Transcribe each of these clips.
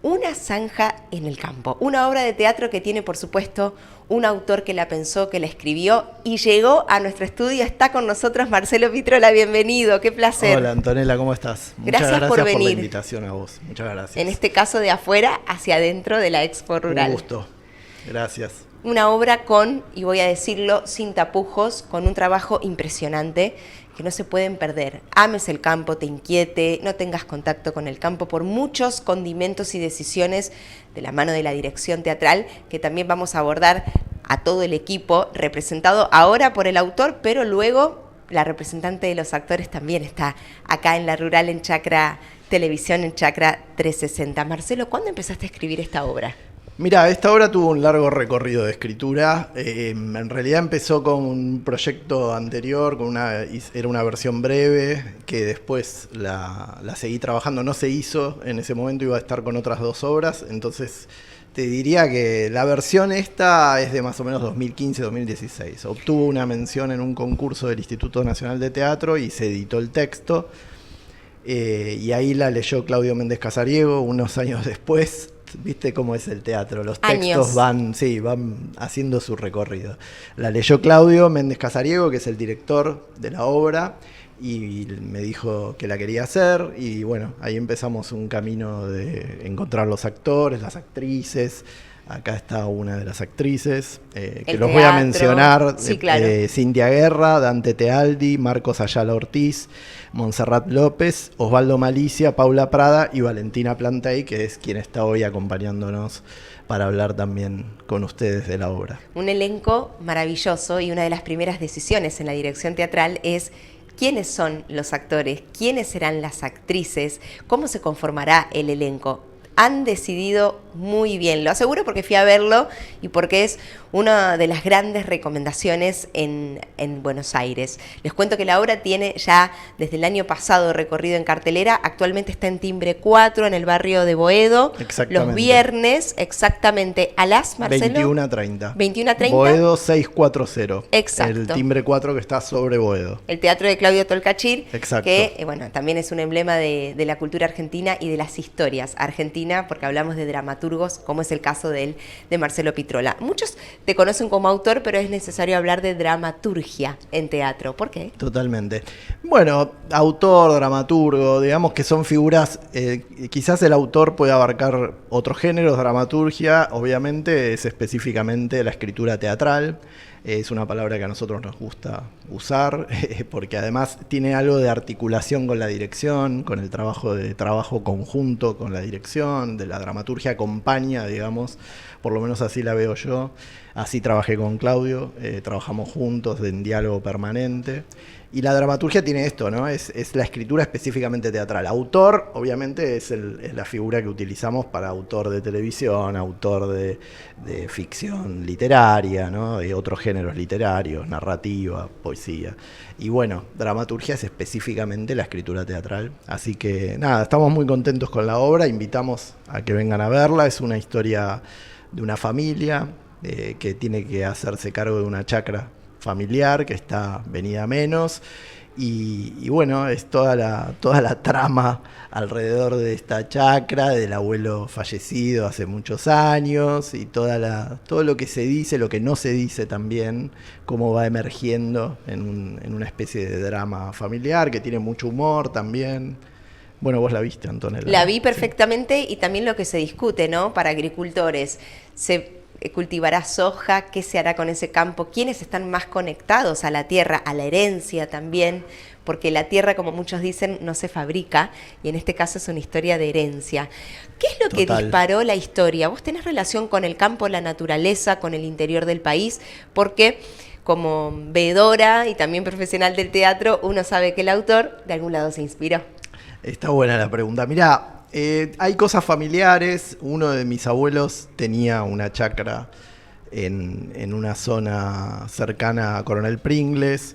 Una zanja en el campo, una obra de teatro que tiene, por supuesto, un autor que la pensó, que la escribió y llegó a nuestro estudio. Está con nosotros Marcelo Pitrola, bienvenido, qué placer. Hola Antonella, ¿cómo estás? Muchas Gracias por venir. por la invitación a vos, muchas gracias. En este caso de afuera hacia adentro de la Expo Rural. Un gusto, gracias. Una obra con, y voy a decirlo sin tapujos, con un trabajo impresionante que no se pueden perder. Ames el campo, te inquiete, no tengas contacto con el campo por muchos condimentos y decisiones de la mano de la dirección teatral que también vamos a abordar a todo el equipo, representado ahora por el autor, pero luego la representante de los actores también está acá en la Rural, en Chacra Televisión, en Chacra 360. Marcelo, ¿cuándo empezaste a escribir esta obra? Mira, esta obra tuvo un largo recorrido de escritura. En realidad empezó con un proyecto anterior, era una versión breve, que después la seguí trabajando, no se hizo, en ese momento iba a estar con otras dos obras, entonces te diría que la versión esta es de más o menos 2015-2016. Obtuvo una mención en un concurso del Instituto Nacional de Teatro y se editó el texto, y ahí la leyó Claudio Méndez Casariego unos años después. ¿Viste cómo es el teatro? Los textos van haciendo su recorrido. La leyó Claudio Méndez Casariego, que es el director de la obra, y me dijo que la quería hacer, y bueno, ahí empezamos un camino de encontrar los actores, las actrices. Acá está una de las actrices, que los voy a mencionar. Sí, claro. Cintia Guerra, Dante Tealdi, Marcos Ayala Ortiz, Montserrat López, Osvaldo Malicia, Paula Prada y Valentina Plantey, que es quien está hoy acompañándonos para hablar también con ustedes de la obra. Un elenco maravilloso, y una de las primeras decisiones en la dirección teatral es quiénes son los actores, quiénes serán las actrices, cómo se conformará el elenco. Han decidido muy bien, lo aseguro porque fui a verlo y porque es una de las grandes recomendaciones en Buenos Aires. Les cuento que la obra tiene ya desde el año pasado recorrido en cartelera, actualmente está en Timbre 4 en el barrio de Boedo, los viernes exactamente a las, Marcelo, 21:30. 21:30. Boedo 640. Exacto. El Timbre 4 que está sobre Boedo. El teatro de Claudio Tolcachir, exacto, que bueno, también es un emblema de la cultura argentina y de las historias argentinas, porque hablamos de dramaturgos, como es el caso de Marcelo Pitrola. Muchos te conocen como autor, pero es necesario hablar de dramaturgia en teatro. ¿Por qué? Totalmente. Bueno, autor, dramaturgo, digamos que son figuras, quizás el autor puede abarcar otros géneros, dramaturgia, obviamente es específicamente la escritura teatral. Es una palabra que a nosotros nos gusta usar, porque además tiene algo de articulación con la dirección, con el trabajo conjunto con la dirección, de la dramaturgia acompaña, digamos, por lo menos así la veo yo. Así trabajé con Claudio, trabajamos juntos en diálogo permanente. Y la dramaturgia tiene esto, ¿no? Es la escritura específicamente teatral. Autor, obviamente, es la figura que utilizamos para autor de televisión, autor de ficción literaria, ¿no? De otros géneros literarios, narrativa, poesía. Y bueno, dramaturgia es específicamente la escritura teatral. Así que nada, estamos muy contentos con la obra, invitamos a que vengan a verla. Es una historia de una familia que tiene que hacerse cargo de una chacra familiar que está venida menos, y bueno, es toda la trama alrededor de esta chacra, del abuelo fallecido hace muchos años, y todo lo que se dice, lo que no se dice también, cómo va emergiendo en una especie de drama familiar que tiene mucho humor también. Bueno, vos la viste, Antonella. La vi perfectamente, sí. Y también lo que se discute, ¿no? Para agricultores, se cultivará soja, qué se hará con ese campo, quiénes están más conectados a la tierra, a la herencia también, porque la tierra, como muchos dicen, no se fabrica, y en este caso es una historia de herencia. ¿Qué es lo que disparó la historia? ¿Vos tenés relación con el campo, la naturaleza, con el interior del país? Porque como veedora y también profesional del teatro, uno sabe que el autor de algún lado se inspiró. Está buena la pregunta. Mirá, hay cosas familiares. Uno de mis abuelos tenía una chacra en una zona cercana a Coronel Pringles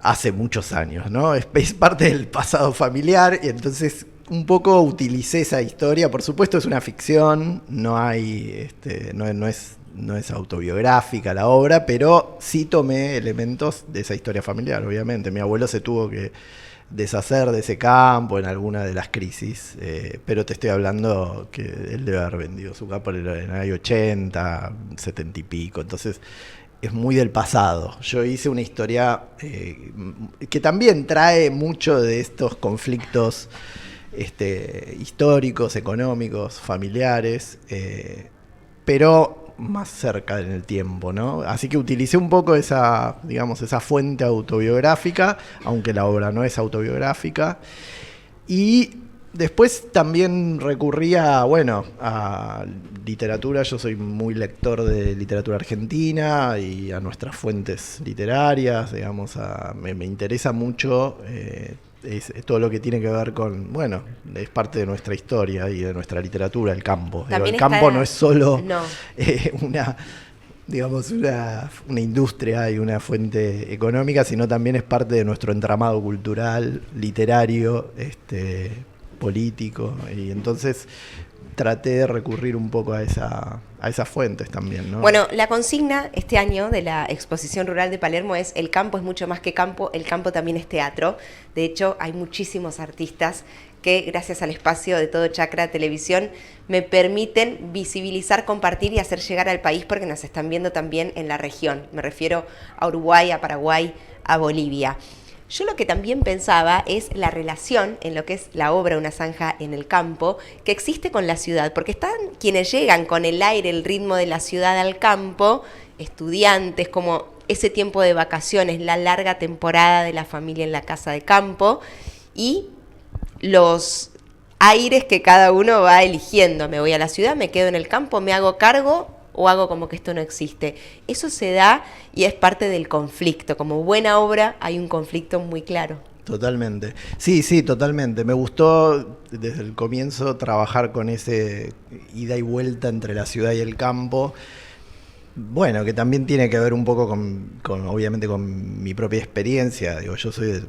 hace muchos años, ¿no? Es parte del pasado familiar, y entonces un poco utilicé esa historia. Por supuesto es una ficción, no es autobiográfica la obra, pero sí tomé elementos de esa historia familiar, obviamente. Mi abuelo se tuvo que deshacer de ese campo en alguna de las crisis, pero te estoy hablando que él debe haber vendido su campo en el año 80, 70 y pico, entonces es muy del pasado. Yo hice una historia que también trae mucho de estos conflictos históricos, económicos, familiares, pero más cerca en el tiempo, ¿no? Así que utilicé un poco esa fuente autobiográfica, aunque la obra no es autobiográfica. Y después también recurría, a literatura. Yo soy muy lector de literatura argentina y a nuestras fuentes literarias, me interesa mucho es todo lo que tiene que ver con, es parte de nuestra historia y de nuestra literatura, el campo. El campo no es solo una industria y una fuente económica, sino también es parte de nuestro entramado cultural, literario, político, y entonces traté de recurrir un poco a esas fuentes también, ¿no? Bueno, la consigna este año de la Exposición Rural de Palermo es: el campo es mucho más que campo, el campo también es teatro. De hecho, hay muchísimos artistas que, gracias al espacio de Todo Chacra Televisión, me permiten visibilizar, compartir y hacer llegar al país, porque nos están viendo también en la región. Me refiero a Uruguay, a Paraguay, a Bolivia. Yo lo que también pensaba es la relación en lo que es la obra Una zanja en el campo, que existe con la ciudad, porque están quienes llegan con el aire, el ritmo de la ciudad al campo, estudiantes, como ese tiempo de vacaciones, la larga temporada de la familia en la casa de campo, y los aires que cada uno va eligiendo. Me voy a la ciudad, me quedo en el campo, me hago cargo, o hago como que esto no existe. Eso se da y es parte del conflicto. Como buena obra hay un conflicto muy claro. Totalmente. Sí, totalmente. Me gustó desde el comienzo trabajar con ese ida y vuelta entre la ciudad y el campo. Bueno, que también tiene que ver un poco obviamente con mi propia experiencia. Yo soy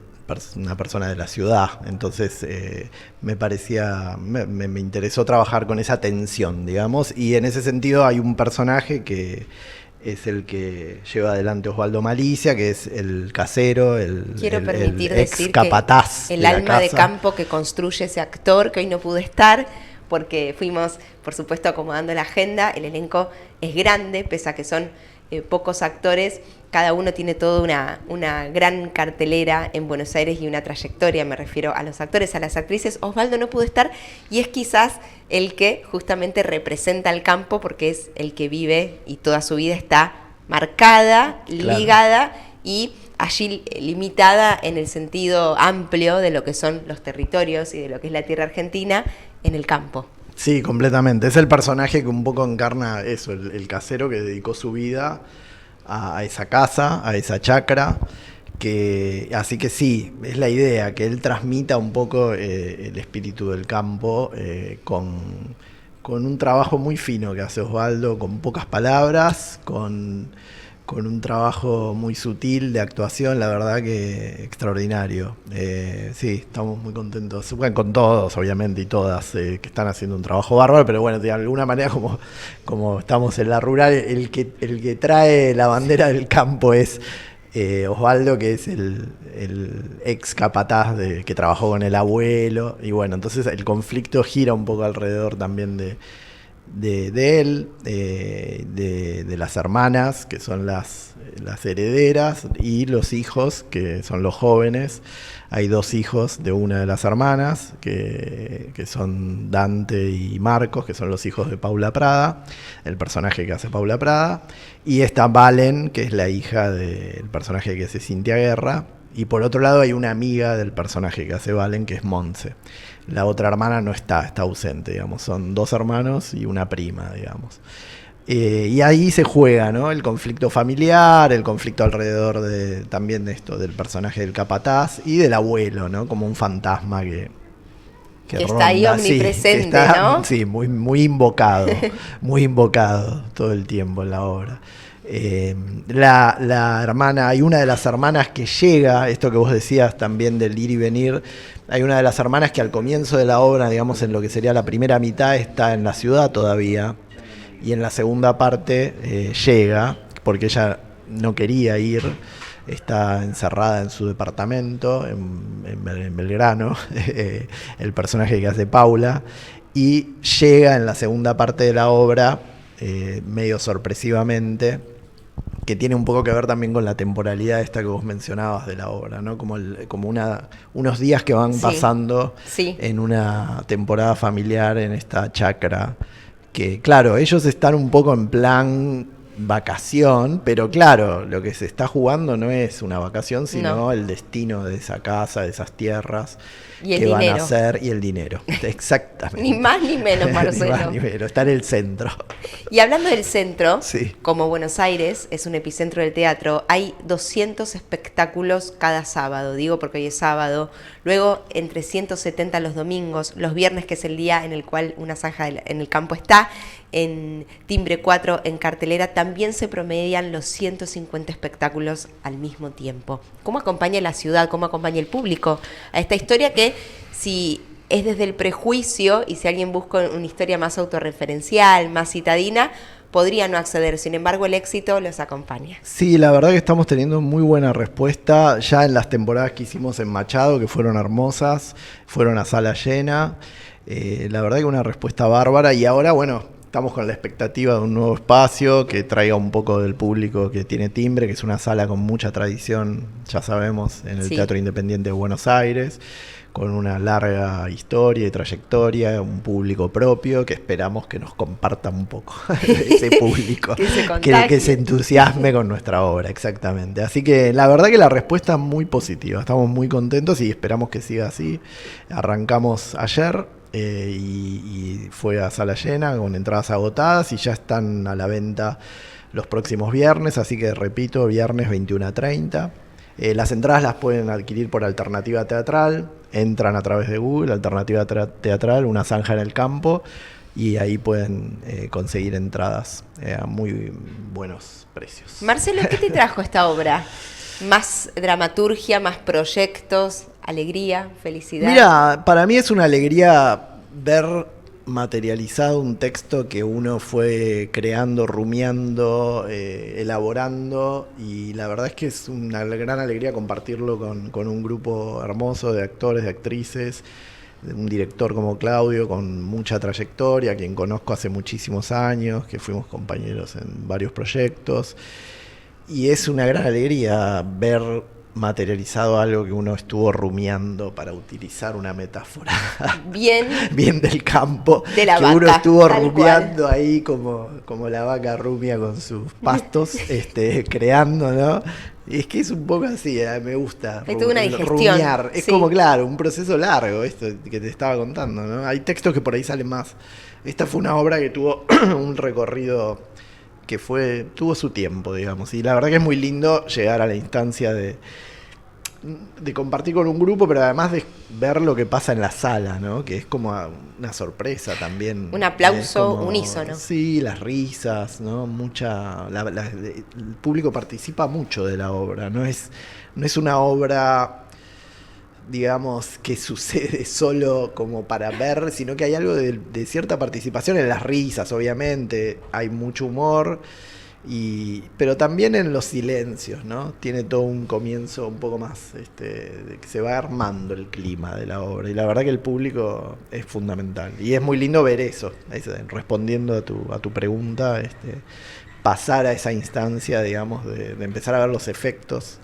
una persona de la ciudad, entonces me interesó trabajar con esa tensión, digamos, y en ese sentido hay un personaje que es el que lleva adelante Osvaldo Malicia, que es el casero, el ex capataz, el alma de campo que construye ese actor, que hoy no pudo estar, porque fuimos, por supuesto, acomodando la agenda. El elenco es grande, pese a que son pocos actores. Cada uno tiene toda una gran cartelera en Buenos Aires y una trayectoria. Me refiero a los actores, a las actrices. Osvaldo no pudo estar y es quizás el que justamente representa al campo, porque es el que vive y toda su vida está marcada, ligada y allí limitada en el sentido amplio de lo que son los territorios y de lo que es la tierra argentina en el campo. Sí, completamente. Es el personaje que un poco encarna eso, el casero que dedicó su vida a esa casa, a esa chacra, así que sí, es la idea, que él transmita un poco el espíritu del campo con un trabajo muy fino que hace Osvaldo, con pocas palabras, con un trabajo muy sutil de actuación, la verdad que extraordinario. Sí, estamos muy contentos, bueno, con todos obviamente y todas que están haciendo un trabajo bárbaro, pero bueno, de alguna manera como estamos en la rural, el que trae la bandera del campo es Osvaldo, que es el ex capataz que trabajó con el abuelo, y bueno, entonces el conflicto gira un poco alrededor también de él, de las hermanas, que son las herederas, y los hijos, que son los jóvenes. Hay 2 hijos de una de las hermanas, que son Dante y Marcos, que son los hijos de Paula Prada, el personaje que hace Paula Prada, y está Valen, que es la hija del personaje que hace Cintia Guerra, y por otro lado hay una amiga del personaje que hace Valen, que es Monse. La otra hermana no está ausente, digamos. Son 2 hermanos y una prima, digamos. Y ahí se juega, ¿no? El conflicto familiar, el conflicto alrededor también de esto, del personaje del capataz y del abuelo, ¿no? Como un fantasma que ronda, está ahí omnipresente, sí, que está, ¿no? Sí, muy invocado, muy invocado todo el tiempo en la obra. La hermana, hay una de las hermanas que llega, esto que vos decías también del ir y venir, hay una de las hermanas que al comienzo de la obra, digamos en lo que sería la primera mitad, está en la ciudad todavía, y en la segunda parte llega, porque ella no quería ir, está encerrada en su departamento en Belgrano, el personaje que hace Paula, y llega en la segunda parte de la obra, medio sorpresivamente, que tiene un poco que ver también con la temporalidad esta que vos mencionabas de la obra, ¿no? Como unos días que van pasando en una temporada familiar en esta chacra, que claro, ellos están un poco en plan vacación, pero claro, lo que se está jugando no es una vacación, sino el destino de esa casa, de esas tierras, y el dinero. Van a hacer, y el dinero, exactamente. Ni más ni menos, Marcelo. Ni más ni menos, está en el centro. Y hablando del centro, como Buenos Aires es un epicentro del teatro, hay 200 espectáculos cada sábado, digo porque hoy es sábado, luego entre 170 los domingos, los viernes, que es el día en el cual Una zanja en el campo está, en Timbre 4, en cartelera, también se promedian los 150 espectáculos al mismo tiempo. ¿Cómo acompaña la ciudad, cómo acompaña el público a esta historia que, si es desde el prejuicio y si alguien busca una historia más autorreferencial, más citadina, podría no acceder? Sin embargo, el éxito los acompaña. Sí, la verdad que estamos teniendo muy buena respuesta. Ya en las temporadas que hicimos en Machado, que fueron hermosas, fueron a sala llena. La verdad que una respuesta bárbara. Y ahora, bueno, estamos con la expectativa de un nuevo espacio que traiga un poco del público que tiene Timbre, que es una sala con mucha tradición, ya sabemos, en el Teatro Independiente de Buenos Aires, con una larga historia y trayectoria, un público propio que esperamos que nos comparta un poco ese público, que se entusiasme con nuestra obra, exactamente. Así que la verdad que la respuesta es muy positiva, estamos muy contentos y esperamos que siga así. Arrancamos ayer y fue a sala llena con entradas agotadas y ya están a la venta los próximos viernes, así que repito, viernes 21:30. Las entradas las pueden adquirir por Alternativa Teatral, entran a través de Google, Alternativa Teatral, Una zanja en el campo, y ahí pueden conseguir entradas a muy buenos precios. Marcelo, ¿qué te trajo esta obra? ¿Más dramaturgia, más proyectos, alegría, felicidad? Mira, para mí es una alegría ver materializado un texto que uno fue creando, rumiando, elaborando, y la verdad es que es una gran alegría compartirlo con un grupo hermoso de actores, de actrices, de un director como Claudio con mucha trayectoria, a quien conozco hace muchísimos años, que fuimos compañeros en varios proyectos, y es una gran alegría ver materializado algo que uno estuvo rumiando, para utilizar una metáfora bien del campo, de la que vaca, uno estuvo rumiando cual. Ahí como la vaca rumia con sus pastos, creando, ¿no? Y es que es un poco así, me gusta rumiar. Es como, claro, un proceso largo, esto que te estaba contando, ¿no? Hay textos que por ahí salen más. Esta fue una obra que tuvo un recorrido que tuvo su tiempo, digamos, y la verdad que es muy lindo llegar a la instancia de compartir con un grupo, pero además de ver lo que pasa en la sala, ¿no? Que es como una sorpresa también. Un aplauso unísono. Sí, las risas, ¿no? El público participa mucho de la obra, no es una obra, digamos, que sucede solo como para ver, sino que hay algo de cierta participación en las risas, obviamente, hay mucho humor, pero también en los silencios, ¿no? Tiene todo un comienzo un poco más, de que se va armando el clima de la obra, y la verdad que el público es fundamental, y es muy lindo ver eso, respondiendo a tu pregunta, pasar a esa instancia, digamos, de empezar a ver los efectos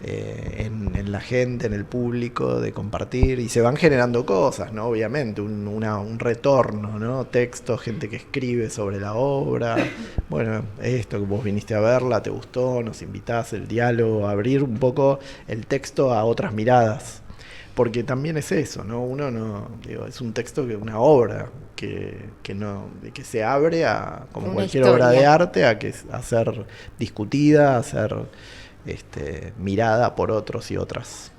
en la gente, en el público, de compartir, y se van generando cosas, ¿no? Obviamente, un retorno, ¿no? Textos, gente que escribe sobre la obra. Bueno, esto que vos viniste a verla, te gustó, nos invitás, el diálogo, abrir un poco el texto a otras miradas. Porque también es eso, ¿no? Uno no, es un texto, una obra que se abre a, como una cualquier historia. Obra de arte, a ser discutida, a ser mirada por otros y otras.